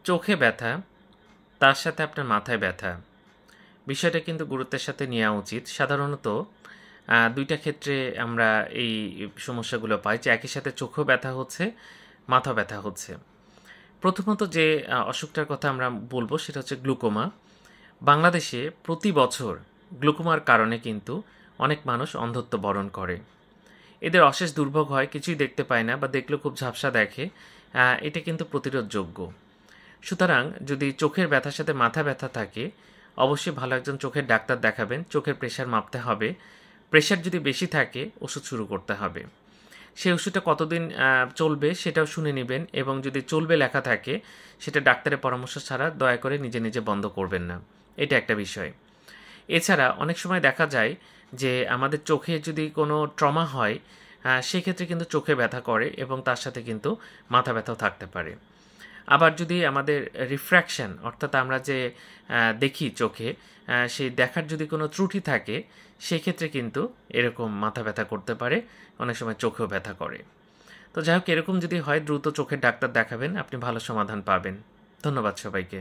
চোখে ব্যথা তার সাথে আপনার মাথায় ব্যথা, বিষয়টা কিন্তু গুরুত্বের সাথে নেওয়া উচিত। সাধারণত দুইটা ক্ষেত্রে আমরা এই সমস্যাগুলো পাই যে একই সাথে চোখেও ব্যথা হচ্ছে, মাথা ব্যথা হচ্ছে। প্রথমত যে অসুখটার কথা আমরা বলবো সেটা হচ্ছে গ্লুকোমা। বাংলাদেশে প্রতি বছর গ্লুকোমার কারণে কিন্তু অনেক মানুষ অন্ধত্ব বরণ করে। এদের অশেষ দুর্ভোগ হয়, কিছুই দেখতে পায় না বা দেখলেও খুব ঝাপসা দেখে। এটা কিন্তু প্রতিরোধযোগ্য। সুতরাং যদি চোখের ব্যথার সাথে মাথা ব্যথা থাকে, অবশ্যই ভালো একজন চোখের ডাক্তার দেখাবেন। চোখের প্রেশার মাপতে হবে। প্রেশার যদি বেশি থাকে ওষুধ শুরু করতে হবে। সেই ওষুধটা কতদিন চলবে সেটাও শুনে নেবেন, এবং যদি চলবে লেখা থাকে সেটা ডাক্তারের পরামর্শ ছাড়া দয়া করে নিজে নিজে বন্ধ করবেন না। এটা একটা বিষয়। এছাড়া অনেক সময় দেখা যায় যে আমাদের চোখে যদি কোনো ট্রমা হয়, সেক্ষেত্রে কিন্তু চোখে ব্যথা করে এবং তার সাথে কিন্তু মাথা ব্যথাও থাকতে পারে। আবার যদি আমাদের রিফ্র্যাকশন, অর্থাৎ আমরা যে দেখি চোখে, সেই দেখার যদি কোনো ত্রুটি থাকে, সেক্ষেত্রে কিন্তু এরকম মাথা ব্যথা করতে পারে, অনেক সময় চোখেও ব্যথা করে। তো যাই হোক, এরকম যদি হয় দ্রুত চোখের ডাক্তার দেখাবেন, আপনি ভালো সমাধান পাবেন। ধন্যবাদ সবাইকে।